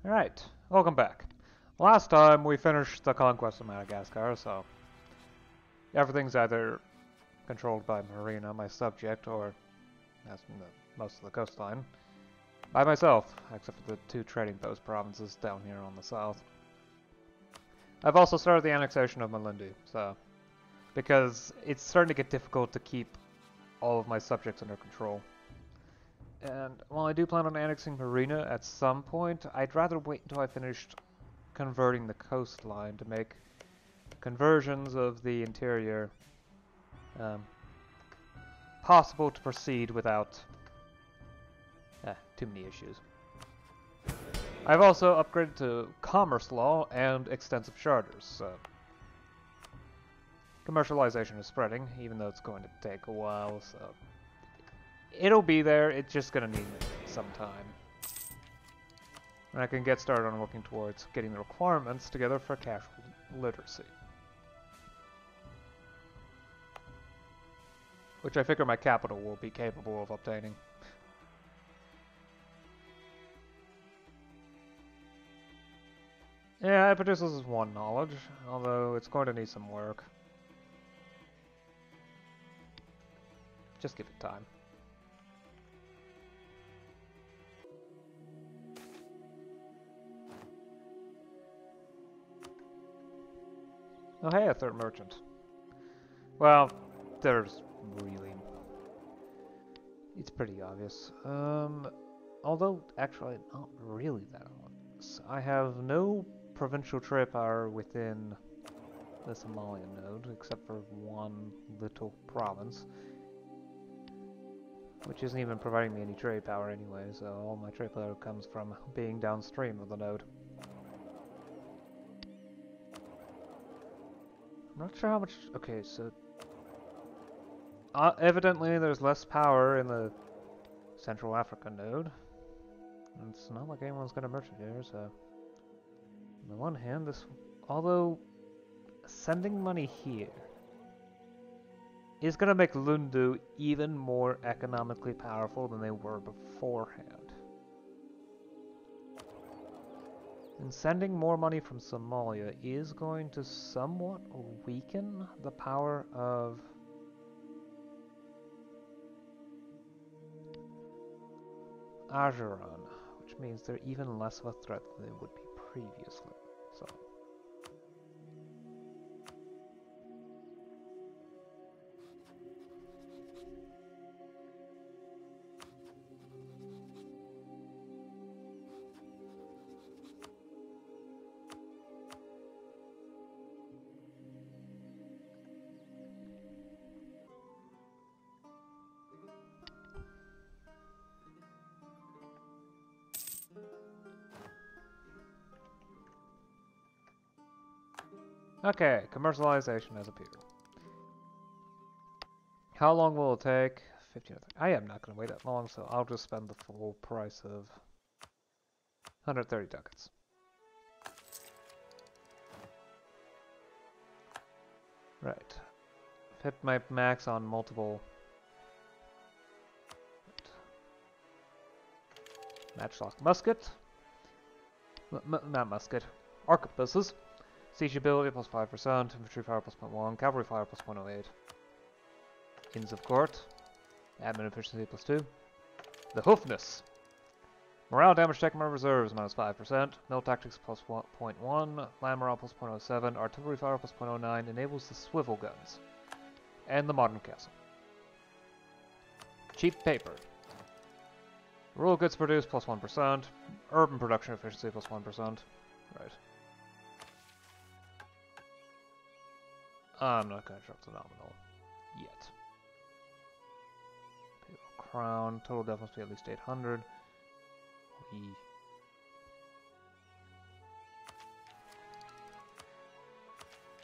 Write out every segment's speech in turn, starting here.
Alright, welcome back. Last time we finished the Conquest of Madagascar, so everything's either controlled by Marina, my subject, or, as in most of the coastline, by myself, except for the two trading post provinces down here on the south. I've also started the annexation of Malindi, so because it's starting to get difficult to keep all of my subjects under control. And while I do plan on annexing Marina at some point, I'd rather wait until I finished converting the coastline to make conversions of the interior possible to proceed without too many issues. I've also upgraded to commerce law and extensive charters, so commercialization is spreading, even though it's going to take a while, so it'll be there, it's just gonna need some time. And I can get started on working towards getting the requirements together for cash literacy. Which I figure my capital will be capable of obtaining. Yeah, it produces one knowledge, although it's going to need some work. Just give it time. Oh hey, a third merchant. Well, there's really... it's pretty obvious. Although, actually, not really that obvious. I have no provincial trade power within the Somalian node, except for one little province. Which isn't even providing me any trade power anyway, so all my trade power comes from being downstream of the node. I'm not sure how much... okay, so... evidently there's less power in the Central Africa node. And it's not like anyone's gonna merchant here, so... on the one hand, this... although... sending money here... is gonna make Lundu even more economically powerful than they were beforehand. And sending more money from Somalia is going to somewhat weaken the power of Ajuran, which means they're even less of a threat than they would be previously. So. Okay, commercialization has appeared. How long will it take? 15 I am not going to wait that long, so I'll just spend the full price of 130 ducats. Right. Hit my max on multiple... right. Matchlock musket. Not musket. Arquebuses. Siege ability plus 5%, infantry fire plus 0.1, cavalry fire plus 0.08. Inns of court. Admin efficiency plus 2. The hoofness. Morale damage taken by reserves minus 5%. Mill tactics plus 0.1. Land morale plus 0.07. Artillery fire plus 0.09. Enables the swivel guns. And the modern castle. Cheap paper. Rural goods produced plus 1%. Urban production efficiency plus 1%. Right. I'm not going to drop the nominal yet. Crown. Total death must be at least 800.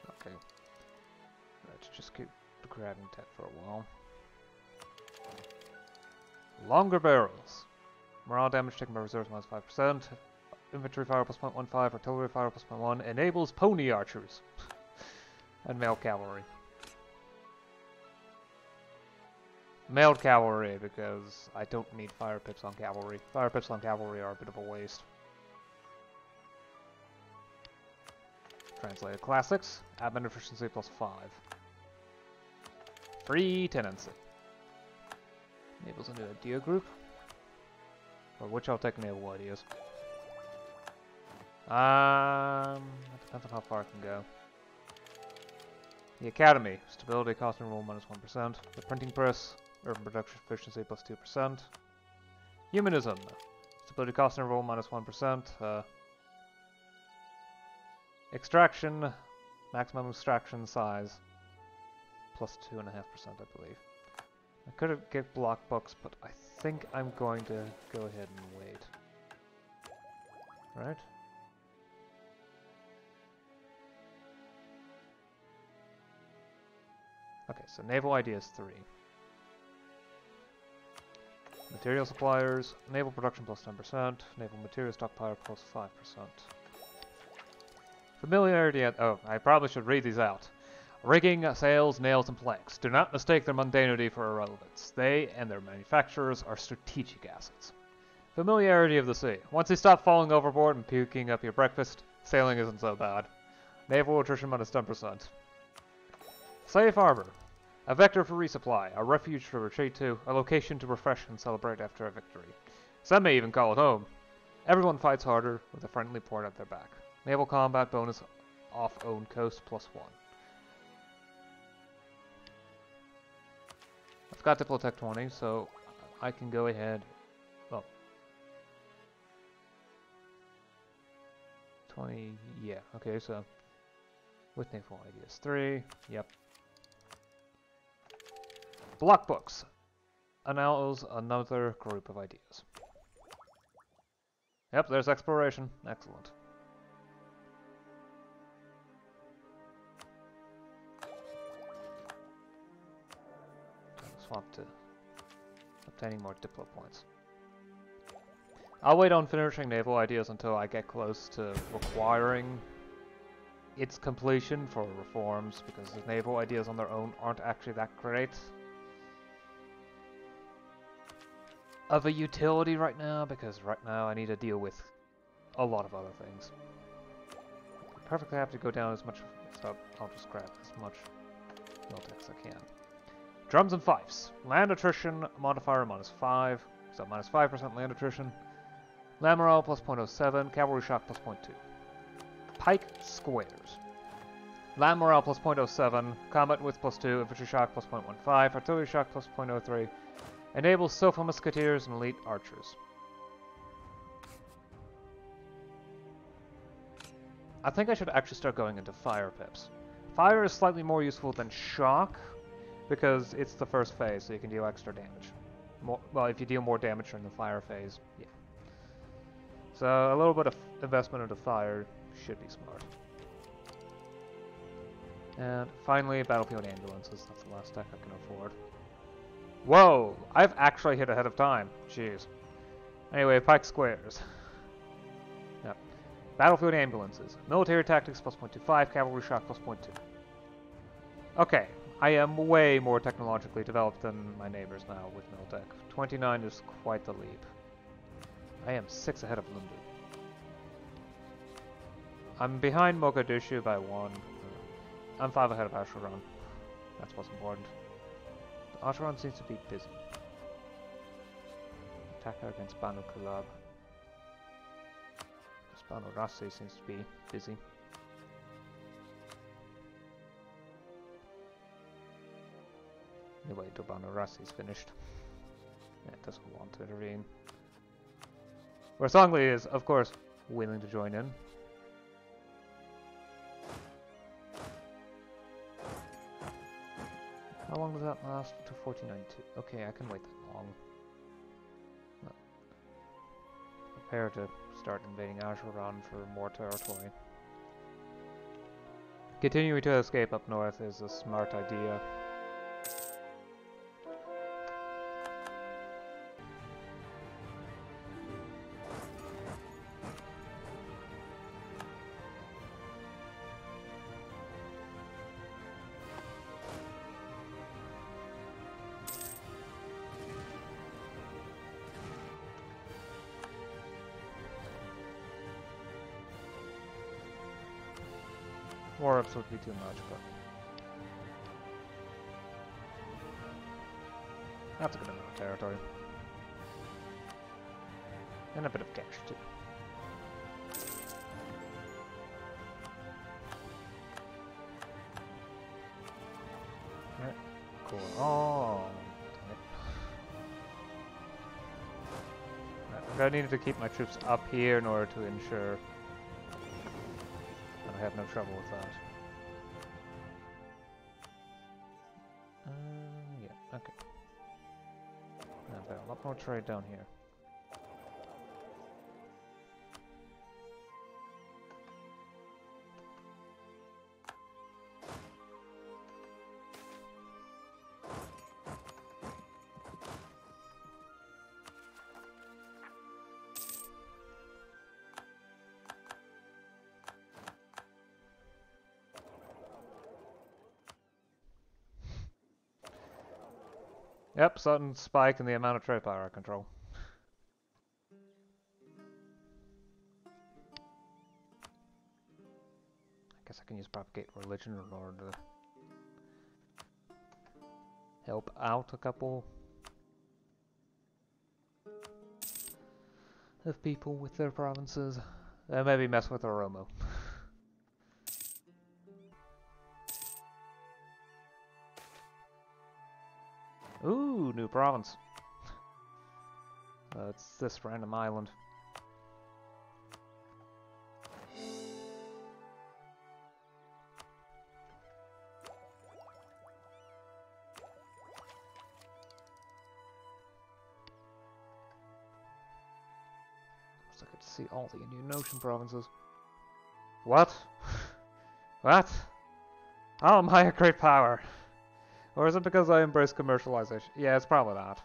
Okay. Let's just keep grabbing that for a while. Longer barrels. Morale damage taken by reserves minus 5%. Infantry fire plus 0.15. Artillery fire plus 0.1. Enables pony archers. And mailed cavalry. Mailed cavalry, because I don't need fire pips on cavalry. Fire pips on cavalry are a bit of a waste. Translated classics. Admin efficiency +5. Free tenancy. Enables a new idea group. For which I'll take naval ideas. That depends on how far I can go. The Academy. Stability cost and roll -1%. The printing press. Urban production efficiency +2%. Humanism. Stability cost and roll -1%. Extraction. Maximum extraction size. +2.5%, I believe. I could get block books, but I think I'm going to go ahead and wait. Right? Okay, so naval ideas 3. Material suppliers, naval production +10%, naval material stockpile +5%. Familiarity at... oh, I probably should read these out. Rigging, sails, nails, and planks. Do not mistake their mundanity for irrelevance. They and their manufacturers are strategic assets. Familiarity of the sea. Once you stop falling overboard and puking up your breakfast, sailing isn't so bad. Naval attrition -10%. Safe harbor. A vector for resupply, a refuge to retreat to, a location to refresh and celebrate after a victory. Some may even call it home. Everyone fights harder with a friendly port at their back. Naval combat bonus off own coast +1. I've got Diplotech 20, so I can go ahead. Well, 20, yeah, okay, so with naval ideas 3, yep. Block books allows another group of ideas. Yep, there's exploration. Excellent. Swap to obtaining more Diplo points. I'll wait on finishing naval ideas until I get close to requiring its completion for reforms, because the naval ideas on their own aren't actually that great of a utility right now, because right now I need to deal with a lot of other things. I perfectly have to go down as much, so I'll just grab as much Miltex as I can. Drums and fifes. Land attrition modifier -5, so -5% land attrition. Land morale +0.07, cavalry shock +0.2. Pike squares. Land morale +0.07, combat width +2, infantry shock +0.15, artillery shock +0.03. Enables Sofa musketeers and elite archers. I think I should actually start going into fire pips. Fire is slightly more useful than shock, because it's the first phase, so you can deal extra damage. Well, if you deal more damage during the fire phase, yeah. So a little bit of investment into fire should be smart. And finally, battlefield ambulances. That's the last tech I can afford. Whoa! I've actually hit ahead of time. Jeez. Anyway, Pike Squares. Yep. Battlefield ambulances. Military tactics +0.25, cavalry shock +0.2. Okay. I am way more technologically developed than my neighbors now with Miltech. 29 is quite the leap. I am 6 ahead of Lundu. I'm behind Mogadishu by 1. I'm 5 ahead of Asheron. That's what's important. Asheron seems to be busy. Attacker against Banu Kulab. Banu Rassi seems to be busy. Wait till Banu Rassi's finished. Yeah, it doesn't want to intervene. Where Songli is, of course, willing to join in. How long does that last? To 1492. Okay, I can wait that long. No. Prepare to start invading Asheron for more territory. Continuing to escape up north is a smart idea. War-ups would be too much, but... That's a good amount of territory. And a bit of cash, too. Alright, cool. Oh, right, I'm gonna need to keep my troops up here in order to ensure that I have no trouble with that. Yeah, okay. I've got a lot more trade down here. Yep, sudden spike in the amount of trade power I control. I guess I can use propagate religion in order to help out a couple of people with their provinces. Maybe mess with Oromo. Ooh, new province. It's this random island. I could see all the Indian Ocean provinces. What? What? How am I a great power? Or is it because I embrace commercialization? Yeah, it's probably that.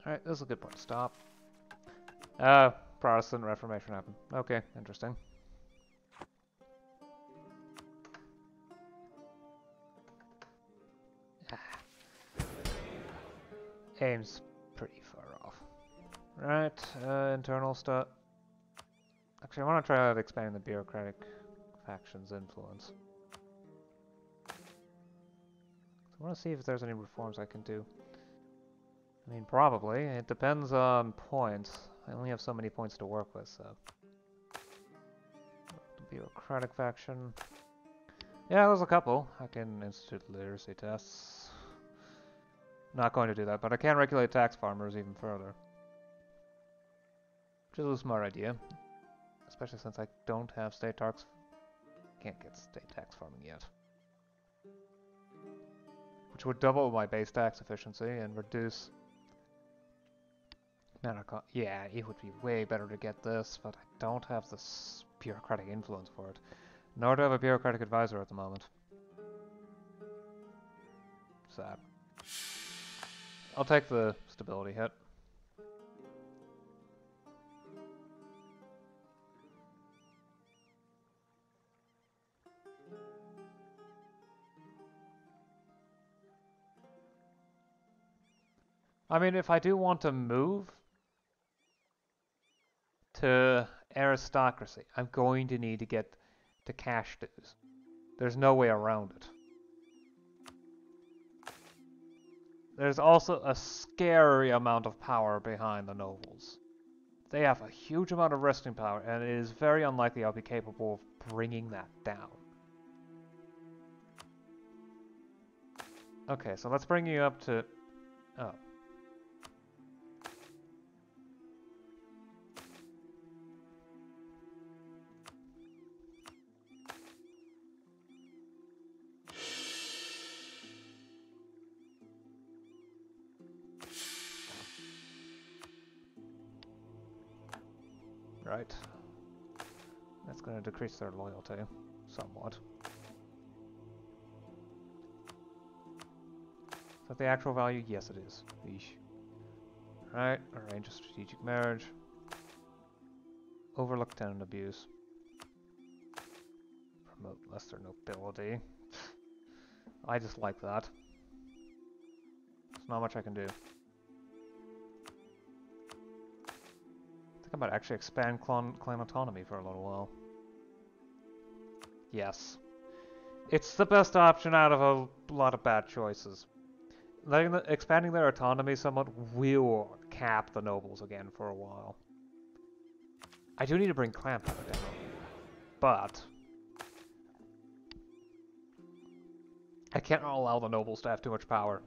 Alright, this is a good point to stop. Protestant Reformation happened. Okay, interesting. Aim's pretty far off. Right, internal stuff. Actually, I want to try out expanding the bureaucratic faction's influence. So I want to see if there's any reforms I can do. I mean, probably. It depends on points. I only have so many points to work with, so... The bureaucratic faction... Yeah, there's a couple. I can institute literacy tests. Not going to do that, but I can regulate tax farmers even further. Which is a smart idea. Especially since I don't have state tax... Can't get state tax farming yet. Which would double my base tax efficiency and reduce... Yeah, it would be way better to get this, but I don't have this bureaucratic influence for it. Nor do I have a bureaucratic advisor at the moment. Sad. I'll take the stability hit. I mean, if I do want to move to aristocracy, I'm going to need to get to cash dues. There's no way around it. There's also a scary amount of power behind the nobles. They have a huge amount of resting power, and it is very unlikely I'll be capable of bringing that down. Okay, so let's bring you up to... Oh. Right. That's going to decrease their loyalty somewhat. Is that the actual value? Yes, it is. Eesh. Right, arrange a strategic marriage. Overlook tenant abuse. Promote lesser nobility. I just like that. There's not much I can do. I might actually expand clan autonomy for a little while. Yes. It's the best option out of a lot of bad choices. Expanding their autonomy somewhat will cap the nobles again for a while. I do need to bring clan power down, but I can't allow the nobles to have too much power.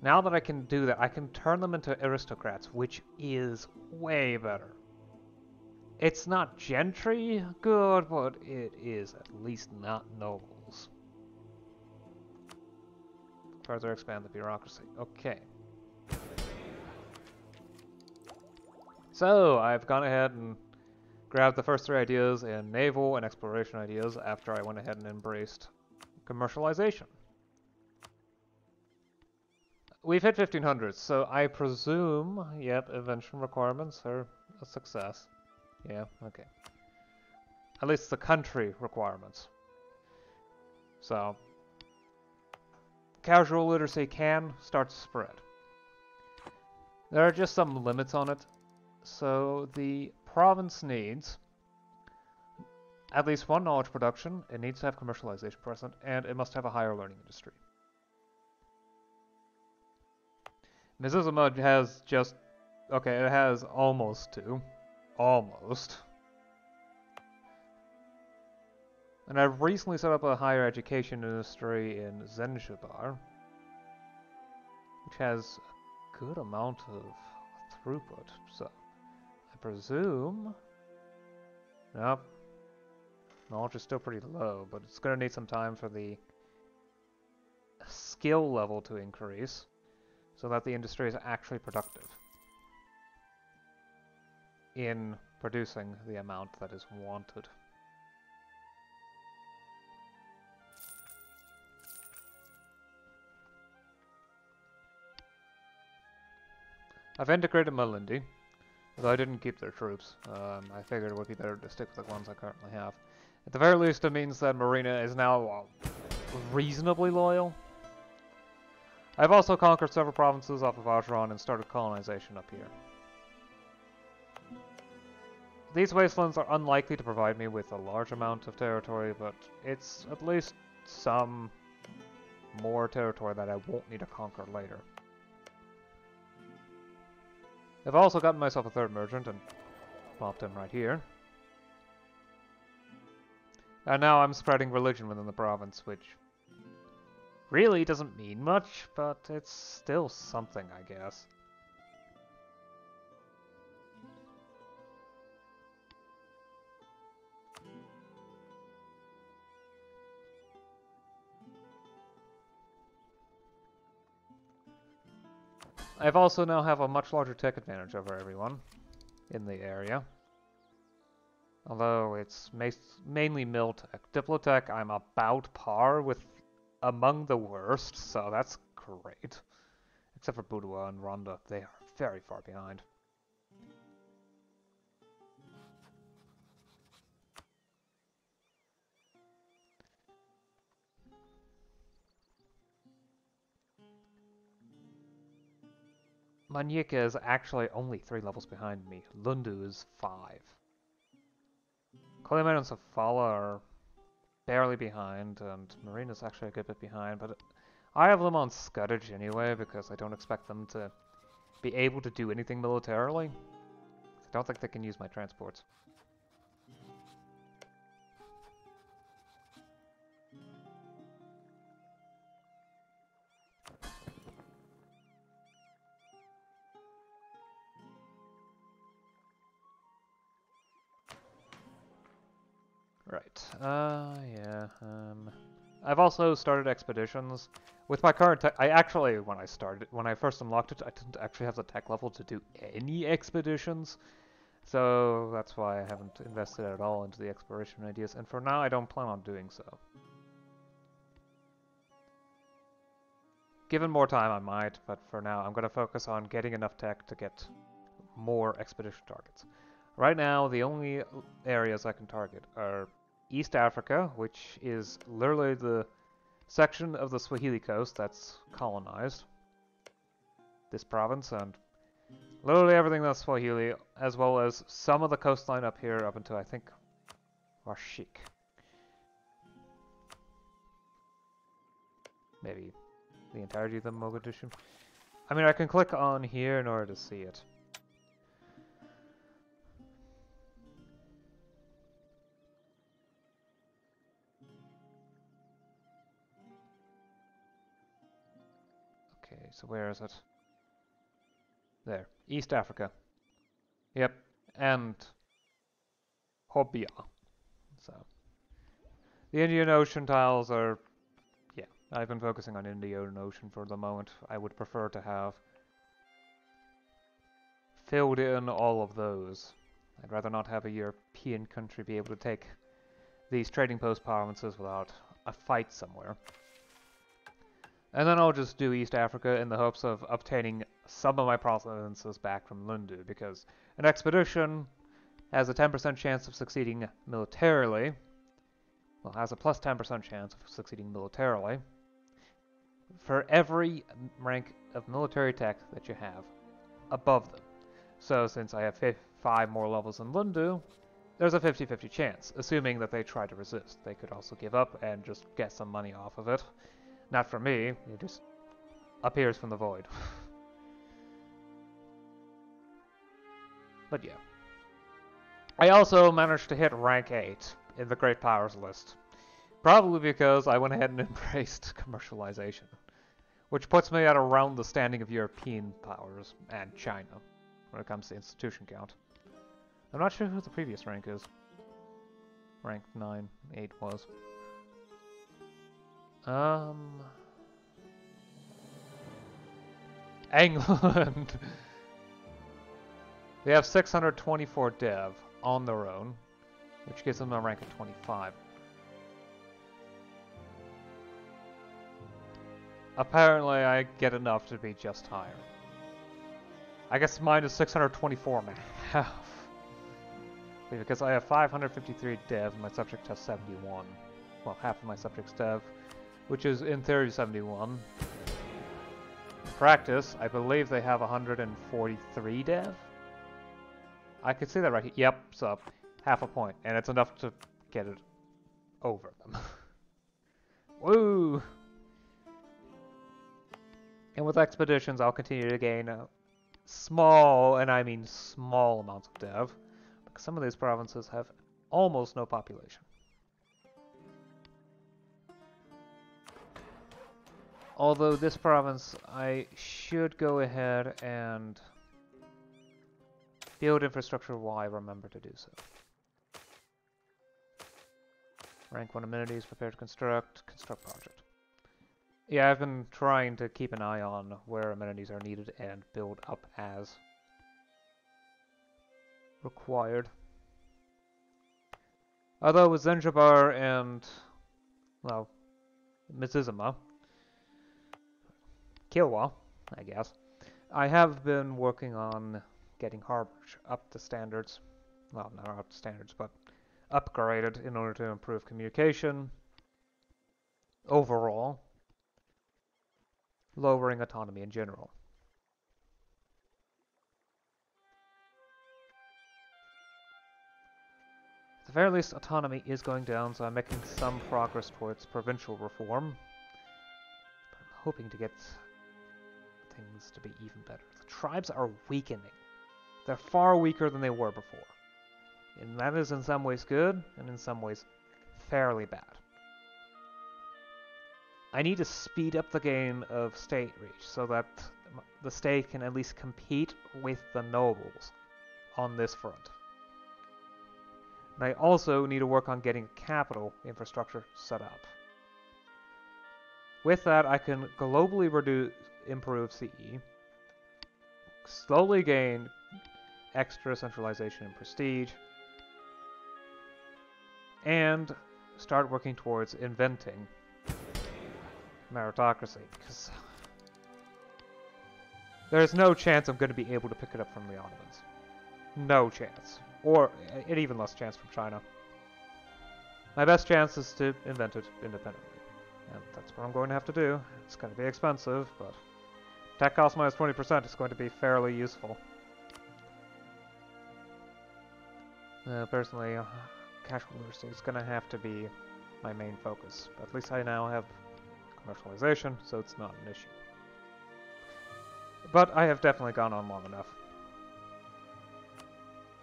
Now that I can do that, I can turn them into aristocrats, which is way better. It's not gentry good, but it is at least not nobles. Further expand the bureaucracy. Okay. So, I've gone ahead and grabbed the first 3 ideas in naval and exploration ideas after I went ahead and embraced commercialization. We've hit 1500, so I presume, yep, invention requirements are a success. Yeah, okay. At least the country requirements. So, casual literacy can start to spread. There are just some limits on it. So, the province needs at least 1 knowledge production, it needs to have commercialization present, and it must have a higher learning industry. Mizuzuma has just... okay, it has almost 2. Almost. And I've recently set up a higher education industry in Zanzibar, which has a good amount of throughput, so I presume... nope. Knowledge is still pretty low, but it's going to need some time for the skill level to increase, so that the industry is actually productive in producing the amount that is wanted. I've integrated Malindi, though I didn't keep their troops. I figured it would be better to stick with the ones I currently have. At the very least, it means that Marina is now reasonably loyal. I've also conquered several provinces off of Ajuran and started colonization up here. These wastelands are unlikely to provide me with a large amount of territory, but it's at least some more territory that I won't need to conquer later. I've also gotten myself a 3rd merchant and plopped him right here. And now I'm spreading religion within the province, which really doesn't mean much, but it's still something, I guess. I've also now have a much larger tech advantage over everyone in the area. Although it's mainly Miltech. Diplotech, I'm about par with among the worst, so that's great. Except for Budua and Ronda, they are very far behind. Manyika is actually only 3 levels behind me. Lundu is 5. Koliman and Safala are barely behind, and Marina's actually a good bit behind, but I have them on Scuddage anyway, because I don't expect them to be able to do anything militarily. I don't think they can use my transports. Right, yeah, I've also started expeditions. With my current tech, when I first unlocked it, I didn't actually have the tech level to do any expeditions. So that's why I haven't invested at all into the exploration ideas, and for now I don't plan on doing so. Given more time I might, but for now I'm going to focus on getting enough tech to get more expedition targets. Right now the only areas I can target are East Africa, which is literally the section of the Swahili coast that's colonized. This province, and Literally everything that's Swahili, as well as some of the coastline up here up until, I think, Rashik. Maybe the entirety of the Mogadishu. I mean, I can click on here in order to see it. Okay, so where is it? There. East Africa. Yep. And Hobia. So the Indian Ocean tiles are, yeah, I've been focusing on Indian Ocean for the moment. I would prefer to have filled in all of those. I'd rather not have a European country be able to take these trading post provinces without a fight somewhere. And then I'll just do East Africa in the hopes of obtaining some of my provinces back from Lundu, because an expedition has a 10% chance of succeeding militarily. Well, has a plus 10% chance of succeeding militarily for every rank of military tech that you have above them. So since I have 5 more levels than Lundu, there's a 50-50 chance, assuming that they try to resist. They could also give up and just get some money off of it. Not for me, it just appears from the void. But yeah. I also managed to hit rank 8 in the Great Powers list. Probably because I went ahead and embraced commercialization, which puts me at around the standing of European powers and China when it comes to institution count. I'm not sure who the previous rank is. Rank 9, 8 was. England! They have 624 dev on their own, which gives them a rank of 25. Apparently I get enough to be just higher. I guess mine is 624 and a half. Because I have 553 dev and my subject has 71. Well, half of my subject's dev, which is in theory 71. In practice, I believe they have 143 dev. I could see that right here. Yep, so half a point, and it's enough to get it over them. Woo! And with expeditions, I'll continue to gain small, and I mean small amounts of dev, because some of these provinces have almost no population. Although this province, I should go ahead and build infrastructure while I remember to do so. Rank 1 amenities, prepare to construct project. Yeah, I've been trying to keep an eye on where amenities are needed and build up as required. Although with Zanzibar and, well, Mizizima, Kilwa, I guess, I have been working on getting harbors up to standards. Well, not up to standards, but upgraded in order to improve communication overall, lowering autonomy in general. At the very least, autonomy is going down, so I'm making some progress towards provincial reform. But I'm hoping to get things to be even better. The tribes are weakening. They're far weaker than they were before. And that is in some ways good, and in some ways fairly bad. I need to speed up the game of state reach so that the state can at least compete with the nobles on this front. And I also need to work on getting capital infrastructure set up. With that, I can globally improve CE, slowly gain extra centralization and prestige, and start working towards inventing meritocracy, because there's no chance I'm going to be able to pick it up from the Ottomans. No chance. Or an even less chance from China. My best chance is to invent it independently. And that's what I'm going to have to do. It's going to be expensive, but tech cost minus 20% is going to be fairly useful. Personally, casual literacy is gonna have to be my main focus. But at least I now have commercialization, so it's not an issue. But I have definitely gone on long enough.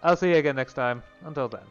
I'll see you again next time. Until then.